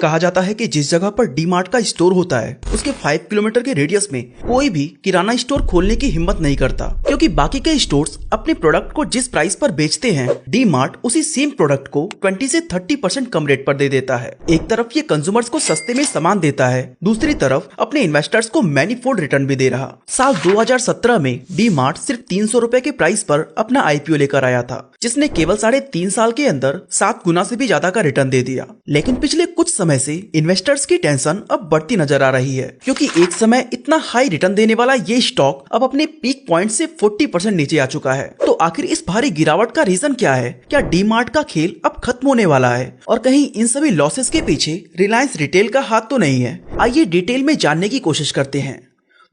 कहा जाता है कि जिस जगह पर डी मार्ट का स्टोर होता है उसके 5 किलोमीटर के रेडियस में कोई भी किराना स्टोर खोलने की हिम्मत नहीं करता, क्योंकि बाकी के स्टोर्स अपने प्रोडक्ट को जिस प्राइस पर बेचते हैं डी मार्ट उसी सेम प्रोडक्ट को 20 से 30% कम रेट पर दे देता है। एक तरफ ये कंज्यूमर्स को सस्ते में सामान देता है, दूसरी तरफ अपने इन्वेस्टर्स को मैनीफोल्ड रिटर्न भी दे रहा। साल 2017 में डी मार्ट सिर्फ 300 रुपए के प्राइस पर अपना IPO लेकर आया था, जिसने केवल 3.5 साल के अंदर 7 गुना से भी ज्यादा का रिटर्न दे दिया। लेकिन पिछले कुछ समय से इन्वेस्टर्स की टेंशन अब बढ़ती नजर आ रही है, क्योंकि एक समय इतना हाई रिटर्न देने वाला ये स्टॉक अब अपने पीक पॉइंट से 40% नीचे आ चुका है। तो आखिर इस भारी गिरावट का रीजन क्या है? क्या डी मार्ट का खेल अब खत्म होने वाला है और कहीं इन सभी लॉसेस के पीछे रिलायंस रिटेल का हाथ तो नहीं है? आइए डिटेल में जानने की कोशिश करते हैं।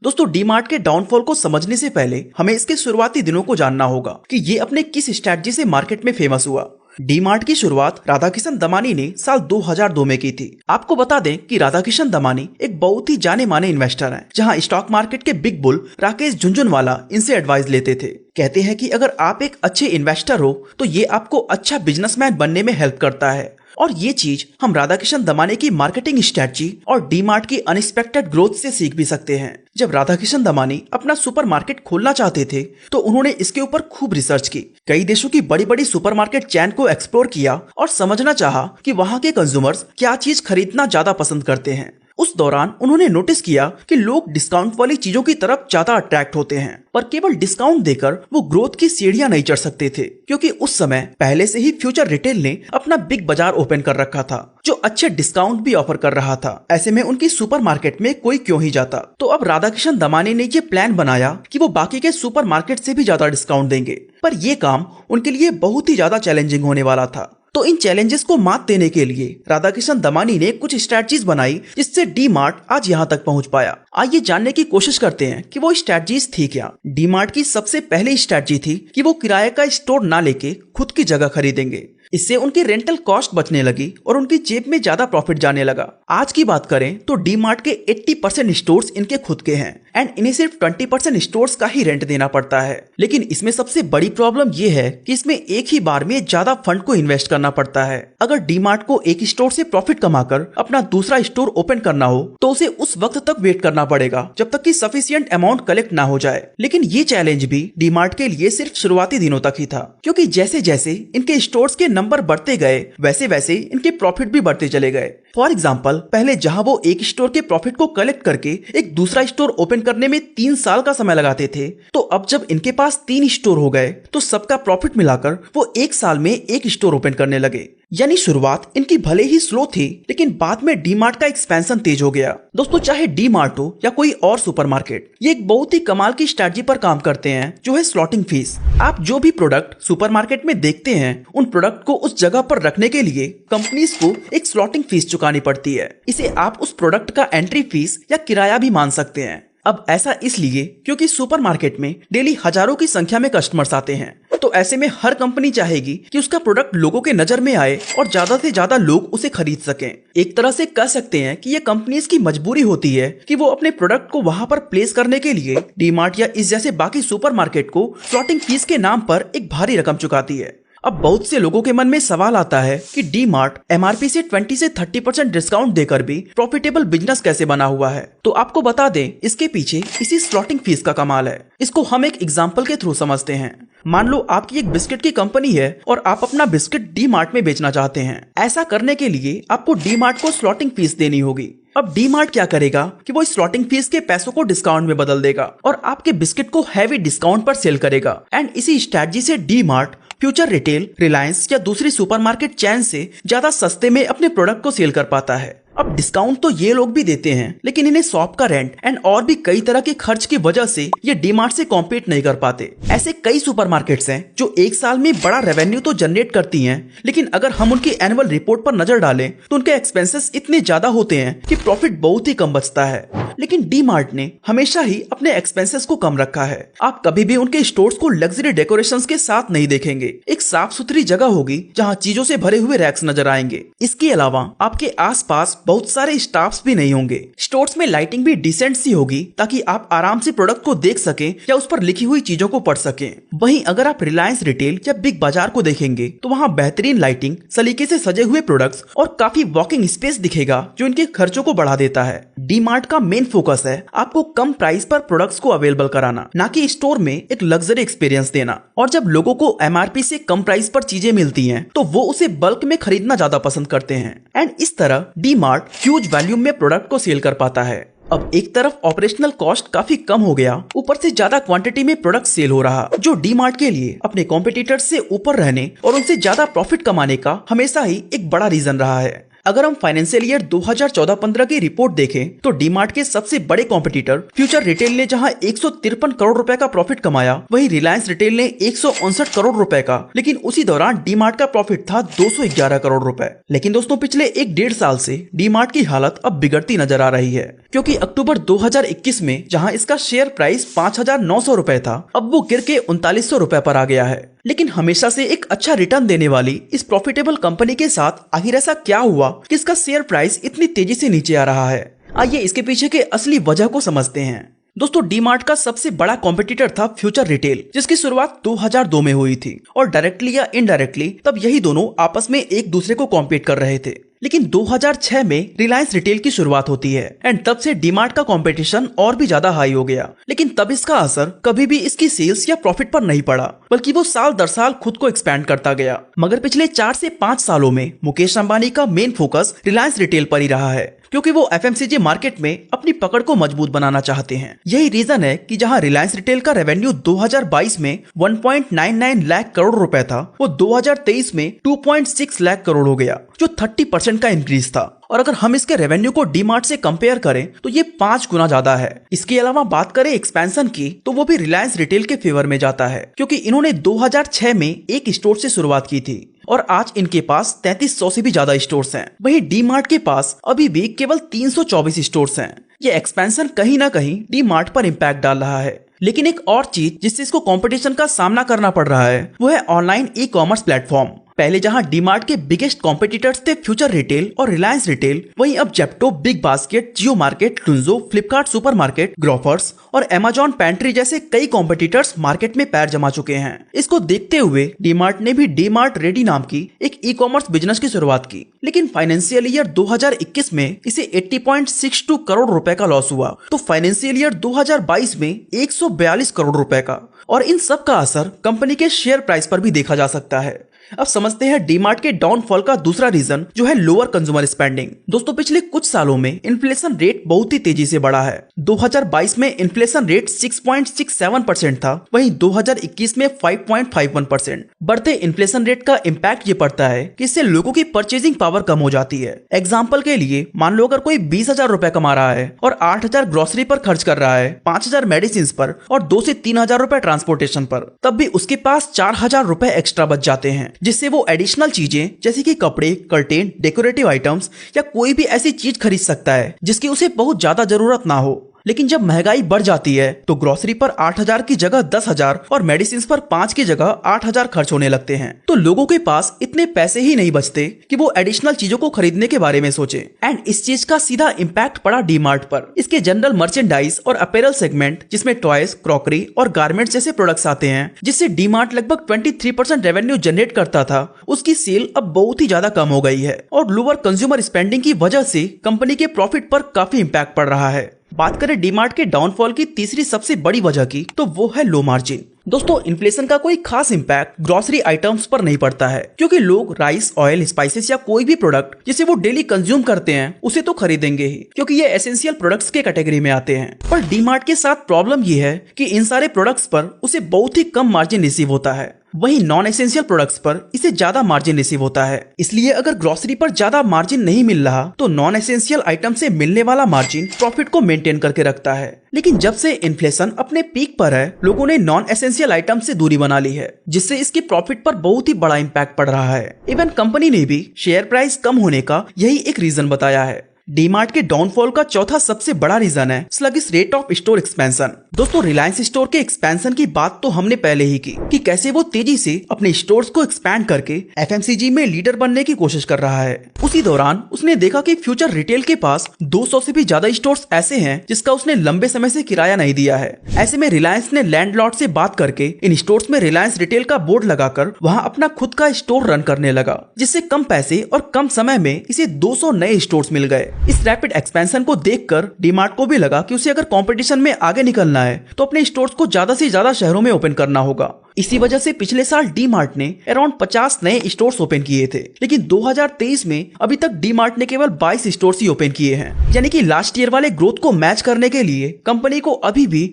दोस्तों, डी मार्ट के डाउनफॉल को समझने से पहले हमें इसके शुरुआती दिनों को जानना होगा कि ये अपने किस स्ट्रैटेजी से मार्केट में फेमस हुआ। डी मार्ट की शुरुआत राधाकिशन दमानी ने साल 2002 में की थी। आपको बता दें कि राधाकिशन दमानी एक बहुत ही जाने माने इन्वेस्टर हैं, जहां स्टॉक मार्केट के बिग बुल राकेश झुनझुनवाला इनसे एडवाइस लेते थे। कहते हैं कि अगर आप एक अच्छे इन्वेस्टर हो तो ये आपको अच्छा बिजनेसमैन बनने में हेल्प करता है। और ये चीज हम राधाकिशन दमानी की मार्केटिंग स्ट्रेटजी और डी मार्ट की अनएक्सपेक्टेड ग्रोथ से सीख भी सकते हैं। जब राधाकिशन दमानी अपना सुपरमार्केट खोलना चाहते थे तो उन्होंने इसके ऊपर खूब रिसर्च की, कई देशों की बड़ी बड़ी सुपरमार्केट चैन को एक्सप्लोर किया और समझना चाहा कि वहाँ के कंज्यूमर्स क्या चीज खरीदना ज्यादा पसंद करते हैं। उस दौरान उन्होंने नोटिस किया कि लोग डिस्काउंट वाली चीजों की तरफ ज्यादा अट्रैक्ट होते हैं, पर केवल डिस्काउंट देकर वो ग्रोथ की सीढ़ियां नहीं चढ़ सकते थे, क्योंकि उस समय पहले से ही फ्यूचर रिटेल ने अपना बिग बाजार ओपन कर रखा था जो अच्छे डिस्काउंट भी ऑफर कर रहा था। ऐसे में उनकी सुपरमार्केट में कोई क्यों ही जाता। तो अब राधाकिशन दमानी ने ये प्लान बनाया कि वो बाकी के सुपरमार्केट से भी ज्यादा डिस्काउंट देंगे, पर ये काम उनके लिए बहुत ही ज्यादा चैलेंजिंग होने वाला था। तो इन चैलेंजेस को मात देने के लिए राधाकिशन दमानी ने कुछ स्ट्रेटजीज बनाई जिससे डी मार्ट आज यहाँ तक पहुँच पाया। आइए जानने की कोशिश करते हैं कि वो स्ट्रेटजीज थी क्या। डी मार्ट की सबसे पहली स्ट्रेटजी थी कि वो किराए का स्टोर ना लेके खुद की जगह खरीदेंगे। इससे उनकी रेंटल कॉस्ट बचने लगी और उनकी जेब में ज्यादा प्रॉफिट जाने लगा। आज की बात करें तो डी मार्ट के 80% स्टोर्स इनके खुद के हैं एंड इन्हें सिर्फ 20% स्टोर्स का ही रेंट देना पड़ता है। लेकिन इसमें सबसे बड़ी प्रॉब्लम ये है कि इसमें एक ही बार में ज्यादा फंड को इन्वेस्ट करना पड़ता है। अगर डी मार्ट को एक स्टोर से प्रॉफिट कमाकर अपना दूसरा स्टोर ओपन करना हो तो उसे उस वक्त तक वेट करना पड़ेगा जब तक कि सफिशिएंट अमाउंट कलेक्ट ना हो जाए। लेकिन ये चैलेंज भी डी मार्ट के लिए सिर्फ शुरुआती दिनों तक ही था, क्योंकि जैसे जैसे इनके स्टोर्स के नंबर बढ़ते गए वैसे वैसे इनके प्रॉफिट भी बढ़ते चले गए। फॉर एग्जांपल, पहले जहां वो एक स्टोर के प्रॉफिट को कलेक्ट करके एक दूसरा स्टोर ओपन करने में 3 साल का समय लगाते थे, तो अब जब इनके पास 3 स्टोर हो गए तो सबका प्रॉफिट मिलाकर वो 1 साल में एक स्टोर ओपन करने लगे। यानी शुरुआत इनकी भले ही स्लो थी, लेकिन बाद में डी मार्ट का एक्सपेंशन तेज हो गया। दोस्तों, चाहे डी मार्ट हो या कोई और सुपरमार्केट, ये एक बहुत ही कमाल की स्ट्रेटजी पर काम करते हैं जो है स्लॉटिंग फीस। आप जो भी प्रोडक्ट सुपरमार्केट में देखते हैं उन प्रोडक्ट को उस जगह पर रखने के लिए कंपनीज को एक स्लॉटिंग फीस चुकानी पड़ती है। इसे आप उस प्रोडक्ट का एंट्री फीस या किराया भी मान सकते हैं। अब ऐसा इसलिए क्योंकि सुपरमार्केट में डेली हजारों की संख्या में कस्टमर्स आते हैं, तो ऐसे में हर कंपनी चाहेगी कि उसका प्रोडक्ट लोगों के नजर में आए और ज्यादा से ज्यादा लोग उसे खरीद सकें। एक तरह से कह सकते हैं कि ये कंपनीज की मजबूरी होती है कि वो अपने प्रोडक्ट को वहां पर प्लेस करने के लिए डी मार्ट या इस जैसे बाकी सुपरमार्केट को स्लॉटिंग फीस के नाम पर एक भारी रकम चुकाती है। अब बहुत से लोगों के मन में सवाल आता है कि डी मार्ट MRP से 20 से 30% डिस्काउंट देकर भी प्रॉफिटेबल बिजनेस कैसे बना हुआ है। तो आपको बता दें, इसके पीछे इसी स्लॉटिंग फीस का कमाल है। इसको हम एक एग्जांपल के थ्रू समझते हैं। मान लो आपकी एक बिस्किट की कंपनी है और आप अपना बिस्किट डी मार्ट में बेचना चाहते हैं। ऐसा करने के लिए आपको डी मार्ट को स्लॉटिंग फीस देनी होगी। अब डी मार्ट क्या करेगा कि वो स्लॉटिंग फीस के पैसों को डिस्काउंट में बदल देगा और आपके बिस्किट को हैवी डिस्काउंट पर सेल करेगा। एंड इसी स्ट्रेटजी से D mart future retail, Reliance या दूसरी सुपरमार्केट चैन से ज्यादा सस्ते में अपने प्रोडक्ट को सेल कर पाता है। अब डिस्काउंट तो ये लोग भी देते हैं, लेकिन इन्हें शॉप का रेंट एंड और भी कई तरह के खर्च की वजह से ये डी मार्ट से कॉम्पीट नहीं कर पाते। ऐसे कई सुपरमार्केट्स हैं जो एक साल में बड़ा रेवेन्यू तो जनरेट करती हैं, लेकिन अगर हम उनकी एनुअल रिपोर्ट पर नजर डालें तो उनके एक्सपेंसेस इतने ज्यादा होते हैं कि प्रॉफिट बहुत ही कम बचता है। लेकिन डी मार्ट ने हमेशा ही अपने एक्सपेंसेस को कम रखा है। आप कभी भी उनके स्टोर्स को लग्जरी डेकोरेशंस के साथ नहीं देखेंगे। एक साफ सुथरी जगह होगी जहाँ चीजों से भरे हुए रैक्स नजर आएंगे। इसके अलावा आपके आसपास बहुत सारे स्टाफ्स भी नहीं होंगे। स्टोर्स में लाइटिंग भी डिसेंट सी होगी ताकि आप आराम से प्रोडक्ट को देख सकें या उस पर लिखी हुई चीजों को पढ़ सकें। वहीं अगर आप रिलायंस रिटेल या बिग बाजार को देखेंगे तो वहाँ बेहतरीन लाइटिंग, सलीके से सजे हुए प्रोडक्ट्स और काफी वॉकिंग स्पेस दिखेगा जो इनके खर्चों को बढ़ा देता है। डी मार्ट का मेन फोकस है आपको कम प्राइस पर प्रोडक्ट्स को अवेलेबल कराना, ना कि स्टोर में एक लग्जरी एक्सपीरियंस देना। और जब लोगों को एमआरपी से कम प्राइस पर चीजें मिलती हैं तो वो उसे बल्क में खरीदना ज्यादा पसंद करते हैं। एंड इस तरह डी मार्ट ह्यूज वॉल्यूम में प्रोडक्ट को सेल कर पाता है। अब एक तरफ ऑपरेशनल कॉस्ट काफी कम हो गया, ऊपर से ज्यादा क्वांटिटी में प्रोडक्ट सेल हो रहा, जो डी मार्ट के लिए अपने कॉम्पिटिटर्स से ऊपर रहने और उनसे ज्यादा प्रॉफिट कमाने का हमेशा ही एक बड़ा रीजन रहा है। अगर हम फाइनेंशियल ईयर 2014-15 की रिपोर्ट देखें तो डी मार्ट के सबसे बड़े कॉम्पिटिटर फ्यूचर रिटेल ने जहां 153 करोड़ रुपए का प्रॉफिट कमाया, वहीं रिलायंस रिटेल ने 159 करोड़ रुपए का। लेकिन उसी दौरान डी मार्ट का प्रॉफिट था 211 करोड़ रुपए। लेकिन दोस्तों पिछले 1-1.5 साल से डी मार्ट की हालत अब बिगड़ती नजर आ रही है, क्योंकि अक्टूबर 2021 में जहां इसका शेयर प्राइस 5,900 रुपए था, अब वो गिर के 3900 रुपए पर आ गया है। लेकिन हमेशा से एक अच्छा रिटर्न देने वाली इस प्रॉफिटेबल कंपनी के साथ आखिर ऐसा क्या हुआ कि इसका शेयर प्राइस इतनी तेजी से नीचे आ रहा है? आइए इसके पीछे के असली वजह को समझते हैं। दोस्तों डी मार्ट का सबसे बड़ा कॉम्पिटिटर था फ्यूचर रिटेल, जिसकी शुरुआत 2002 में हुई थी और डायरेक्टली या इनडायरेक्टली तब यही दोनों आपस में एक दूसरे को कॉम्पीट कर रहे थे। लेकिन 2006 में रिलायंस रिटेल की शुरुआत होती है एंड तब से डी मार्ट का कंपटीशन और भी ज्यादा हाई हो गया। लेकिन तब इसका असर कभी भी इसकी सेल्स या प्रॉफिट पर नहीं पड़ा, बल्कि वो साल दर साल खुद को एक्सपैंड करता गया। मगर पिछले 4 से 5 सालों में मुकेश अंबानी का मेन फोकस रिलायंस रिटेल पर ही रहा है, क्योंकि वो एफएमसीजी मार्केट में अपनी पकड़ को मजबूत बनाना चाहते हैं। यही रीजन है कि जहां रिलायंस रिटेल का रेवेन्यू 2022 में 1.99 लाख करोड़ रुपए था, वो 2023 में 2.6 लाख करोड़ हो गया, जो 30% का इंक्रीज था। और अगर हम इसके रेवेन्यू को डी मार्ट से कंपेयर करें तो ये 5 गुना ज्यादा है। इसके अलावा बात करें एक्सपेंशन की तो वो भी रिलायंस रिटेल के फेवर में जाता है, क्योंकि इन्होंने 2006 में एक स्टोर से शुरुआत की थी और आज इनके पास 3300 से भी ज्यादा स्टोर्स हैं। वहीं डी मार्ट के पास अभी भी केवल 324 स्टोर्स हैं। ये एक्सपेंशन कहीं ना कहीं डी मार्ट पर इम्पैक्ट डाल रहा है। लेकिन एक और चीज जिससे इसको कंपटीशन का सामना करना पड़ रहा है वो है ऑनलाइन ई कॉमर्स प्लेटफॉर्म। पहले जहां डी मार्ट के बिगेस्ट कॉम्पिटिटर्स थे फ्यूचर रिटेल और रिलायंस रिटेल, वहीं अब जेप्टो, बिग बास्केट, जियो मार्केट, टुंजो, फ्लिपकार्ट सुपरमार्केट, ग्रोफर्स और अमेजॉन पैंट्री जैसे कई कॉम्पिटिटर्स मार्केट में पैर जमा चुके हैं। इसको देखते हुए डी मार्ट ने भी डी मार्ट रेडी नाम की एक ई कॉमर्स बिजनेस की शुरुआत की। लेकिन फाइनेंशियल ईयर 2021 में इसे 80.62 करोड़ रुपए का लॉस हुआ, तो फाइनेंशियल ईयर 2022 में 142 करोड़ रुपए का। और इन सब का असर कंपनी के शेयर प्राइस पर भी देखा जा सकता है। अब समझते हैं डी मार्ट के डाउनफॉल का दूसरा रीजन, जो है लोअर कंज्यूमर स्पेंडिंग। दोस्तों पिछले कुछ सालों में इन्फ्लेशन रेट बहुत ही तेजी से बढ़ा है। 2022 में इन्फ्लेशन रेट 6.67% था, वहीं 2021 में 5.51%। बढ़ते इन्फ्लेशन रेट का इम्पैक्ट ये पड़ता है कि इससे लोगों की परचेजिंग पावर कम हो जाती है। एग्जाम्पल के लिए मान लो अगर कोई 20,000 रुपए कमा रहा है और 8,000 ग्रोसरी पर खर्च कर रहा है, 5,000 मेडिसिन पर और 2 से 3,000 रुपए ट्रांसपोर्टेशन पर, तब भी उसके पास 4,000 रुपए एक्स्ट्रा बच जाते हैं, जिससे वो एडिशनल चीजें जैसे कि कपड़े, कर्टेन, डेकोरेटिव आइटम्स या कोई भी ऐसी चीज खरीद सकता है जिसकी उसे बहुत ज्यादा जरूरत ना हो। लेकिन जब महंगाई बढ़ जाती है तो ग्रोसरी पर 8,000 की जगह 10,000 और मेडिसिन पर 5 की जगह 8,000 खर्च होने लगते हैं। तो लोगों के पास इतने पैसे ही नहीं बचते कि वो एडिशनल चीजों को खरीदने के बारे में सोचे। एंड इस चीज का सीधा इम्पैक्ट पड़ा डी मार्ट पर। इसके जनरल मर्चेंडाइज और अपैरल सेगमेंट, जिसमें टॉयज, क्रॉकरी और गारमेंट्स जैसे प्रोडक्ट्स आते हैं, जिससे डी मार्ट लगभग 23% रेवेन्यू जनरेट करता था, उसकी सेल अब बहुत ही ज्यादा कम हो गई है। और लोअर कंज्यूमर स्पेंडिंग की वजह से कंपनी के प्रॉफिट पर काफी इम्पैक्ट पड़ रहा है। बात करें डी मार्ट के डाउनफॉल की तीसरी सबसे बड़ी वजह की, तो वो है लो मार्जिन। दोस्तों इन्फ्लेशन का कोई खास इम्पैक्ट ग्रोसरी आइटम्स पर नहीं पड़ता है, क्योंकि लोग राइस, ऑयल, स्पाइसेस या कोई भी प्रोडक्ट जिसे वो डेली कंज्यूम करते हैं उसे तो खरीदेंगे ही, क्योंकि ये एसेंशियल प्रोडक्ट्स के कैटेगरी में आते हैं। पर डी मार्ट के साथ प्रॉब्लम ये है कि इन सारे प्रोडक्ट्स पर उसे बहुत ही कम मार्जिन रिसीव होता है, वहीं नॉन एसेंशियल प्रोडक्ट्स पर इसे ज्यादा मार्जिन रिसीव होता है। इसलिए अगर ग्रोसरी पर ज्यादा मार्जिन नहीं मिल रहा तो नॉन एसेंशियल आइटम से मिलने वाला मार्जिन प्रॉफिट को मेंटेन करके रखता है। लेकिन जब से इन्फ्लेशन अपने पीक पर है, लोगों ने नॉन एसेंशियल आइटम से दूरी बना ली है, जिससे इसके प्रॉफिट पर बहुत ही बड़ा इम्पैक्ट पड़ रहा है। इवन कंपनी ने भी शेयर प्राइस कम होने का यही एक रीजन बताया है। डीमार्ट के डाउनफॉल का चौथा सबसे बड़ा रीजन है sluggish rate of store expansion. दोस्तों, रिलायंस स्टोर के एक्सपेंशन की बात तो हमने पहले ही की कि कैसे वो तेजी से अपने स्टोर्स को एक्सपैंड करके एफएमसीजी में लीडर बनने की कोशिश कर रहा है। उसी दौरान उसने देखा कि फ्यूचर रिटेल के पास 200 से भी ज्यादा स्टोर्स ऐसे हैं जिसका उसने लंबे समय से किराया नहीं दिया है। ऐसे में रिलायंस ने लैंडलॉर्ड से बात करके इन स्टोर्स में रिलायंस रिटेल का बोर्ड लगाकर वहां अपना खुद का स्टोर रन करने लगा, जिससे कम पैसे और कम समय में इसे 200 नए स्टोर्स मिल गए। इस रैपिड एक्सपेंशन को देखकर डीमार्ट को भी लगा कि उसे अगर कंपटीशन में आगे निकलना है तो अपने स्टोर्स को ज्यादा से ज्यादा शहरों में ओपन करना होगा। इसी वजह से पिछले साल डीमार्ट ने अराउंड 50 नए स्टोर्स ओपन किए थे, लेकिन 2023 में अभी तक डीमार्ट ने केवल 22 स्टोर्स ही ओपन किए हैं। यानी कि लास्ट ईयर वाले ग्रोथ को मैच करने के लिए कंपनी को अभी भी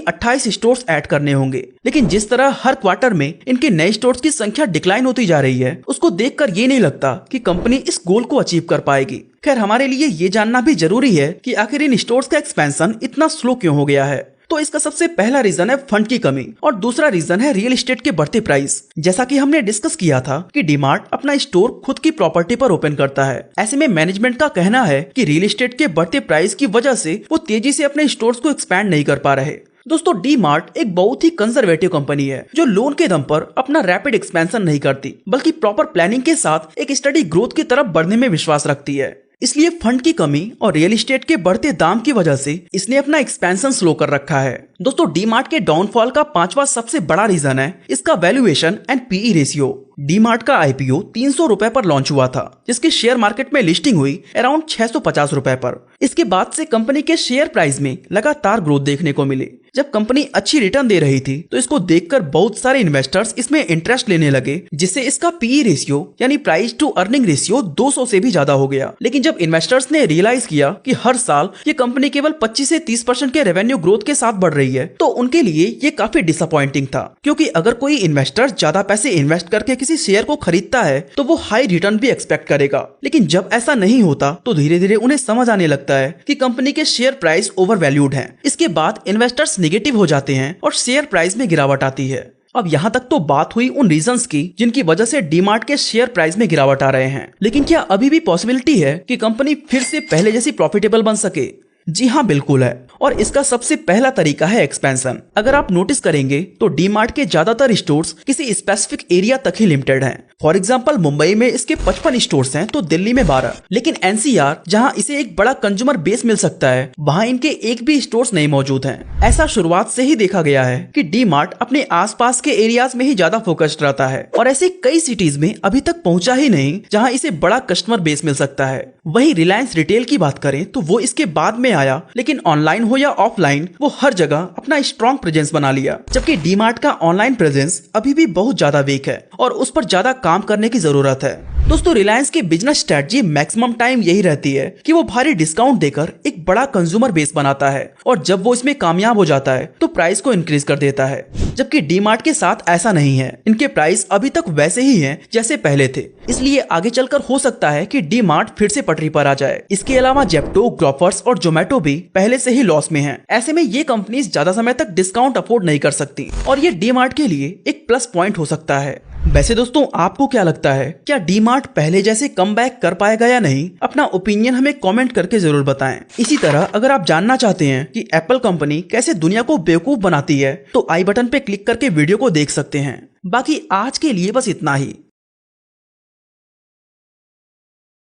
28 स्टोर्स ऐड करने होंगे। लेकिन जिस तरह हर क्वार्टर में इनके नए स्टोर्स की संख्या डिक्लाइन होती जा रही है, उसको देखकर ये नहीं लगता कि कंपनी इस गोल को अचीव कर पाएगी। खैर, हमारे लिए ये जानना भी जरूरी है कि आखिर इन स्टोर्स का एक्सपेंशन इतना स्लो क्यों हो गया है। तो इसका सबसे पहला रीजन है फंड की कमी और दूसरा रीजन है रियल एस्टेट के बढ़ते प्राइस। जैसा कि हमने डिस्कस किया था कि डीमार्ट अपना स्टोर खुद की प्रॉपर्टी पर ओपन करता है। ऐसे में मैनेजमेंट का कहना है कि रियल एस्टेट के बढ़ते प्राइस की वजह से वो तेजी से अपने स्टोर्स को एक्सपैंड नहीं कर पा रहे। दोस्तों, डीमार्ट एक बहुत ही कंजर्वेटिव कंपनी है जो लोन के दम पर अपना रैपिड एक्सपेंशन नहीं करती, बल्कि प्रॉपर प्लानिंग के साथ एक स्टडी ग्रोथ की तरफ बढ़ने में विश्वास रखती है। इसलिए फंड की कमी और रियल एस्टेट के बढ़ते दाम की वजह से इसने अपना एक्सपेंशन स्लो कर रखा है। दोस्तों, डीमार्ट के डाउनफॉल का पांचवा सबसे बड़ा रीजन है इसका valuation and PE ratio. DMart का आईपीओ 300 रुपए पर लॉन्च हुआ था, जिसकी शेयर मार्केट में लिस्टिंग हुई अराउंड 650 रुपए पर। इसके बाद से कंपनी के शेयर प्राइस में लगातार ग्रोथ देखने को मिली। जब कंपनी अच्छी रिटर्न दे रही थी तो इसको देखकर बहुत सारे इन्वेस्टर्स इसमें इंटरेस्ट लेने लगे, जिससे इसका पीई रेशियो यानी प्राइस टू अर्निंग रेशियो 200 से भी ज्यादा हो गया। लेकिन जब इन्वेस्टर्स ने रियलाइज किया कि हर साल ये कंपनी केवल 25 से 30% के रेवेन्यू ग्रोथ के साथ बढ़ रही है, तो उनके लिए ये काफी डिसअपॉइंटिंग था। क्योंकि अगर कोई इन्वेस्टर ज्यादा पैसे इन्वेस्ट करके किसी शेयर को खरीदता है तो वो हाई रिटर्न भी एक्सपेक्ट करेगा। लेकिन जब ऐसा नहीं होता तो धीरे धीरे उन्हें समझ आने लगता है कि कंपनी के शेयर प्राइस ओवर वैल्यूड है। इसके बाद इन्वेस्टर्स नेगेटिव हो जाते हैं और शेयर प्राइस में गिरावट आती है। अब यहाँ तक तो बात हुई उन रीजंस की जिनकी वजह से डीमार्ट के शेयर प्राइस में गिरावट आ रहे हैं, लेकिन क्या अभी भी पॉसिबिलिटी है कि कंपनी फिर से पहले जैसी प्रॉफिटेबल बन सके? जी हाँ, बिल्कुल है। और इसका सबसे पहला तरीका है एक्सपेंशन। अगर आप नोटिस करेंगे तो डीमार्ट के ज्यादातर स्टोर्स किसी स्पेसिफिक एरिया तक ही लिमिटेड हैं। फॉर एग्जांपल, मुंबई में इसके 55 स्टोर्स हैं तो दिल्ली में 12। लेकिन एनसीआर, जहां इसे एक बड़ा कंज्यूमर बेस मिल सकता है, वहां इनके एक भी स्टोर्स नहीं मौजूद हैं। ऐसा शुरुआत से ही देखा गया है कि डीमार्ट अपने आसपास के एरियाज में ही ज्यादा फोकस्ड रहता है और ऐसे कई सिटीज में अभी तक पहुंचा ही नहीं जहां इसे बड़ा कस्टमर बेस मिल सकता है। वहीं रिलायंस रिटेल की बात करें तो वो इसके बाद में आया, लेकिन ऑनलाइन हो या ऑफलाइन वो हर जगह अपना स्ट्रॉन्ग प्रेजेंस बना लिया। जबकि डीमार्ट का ऑनलाइन प्रेजेंस अभी भी बहुत ज्यादा वीक है और उस पर ज्यादा काम करने की जरूरत है। दोस्तों, रिलायंस की बिजनेस स्ट्रेटजी मैक्सिमम टाइम यही रहती है कि वो भारी डिस्काउंट देकर एक बड़ा कंज्यूमर बेस बनाता है और जब वो इसमें कामयाब हो जाता है तो प्राइस को इंक्रीज कर देता है। जबकि डीमार्ट के साथ ऐसा नहीं है, इनके प्राइस अभी तक वैसे ही हैं जैसे पहले थे। इसलिए आगे चलकर हो सकता है कि डीमार्ट फिर से पटरी पर आ जाए। इसके अलावा जेप्टो, ग्रोफर्स और जोमेटो भी पहले से ही लॉस में हैं। ऐसे में ये कंपनीज ज्यादा समय तक डिस्काउंट अफोर्ड नहीं कर सकती और ये डीमार्ट के लिए एक प्लस पॉइंट हो सकता है। वैसे दोस्तों, आपको क्या लगता है, क्या डीमार्ट पहले जैसे कमबैक कर पाएगा या नहीं? अपना ओपिनियन हमें कमेंट करके जरूर बताएं। इसी तरह अगर आप जानना चाहते हैं कि एप्पल कंपनी कैसे दुनिया को बेवकूफ बनाती है तो आई बटन पे क्लिक करके वीडियो को देख सकते हैं। बाकी आज के लिए बस इतना ही।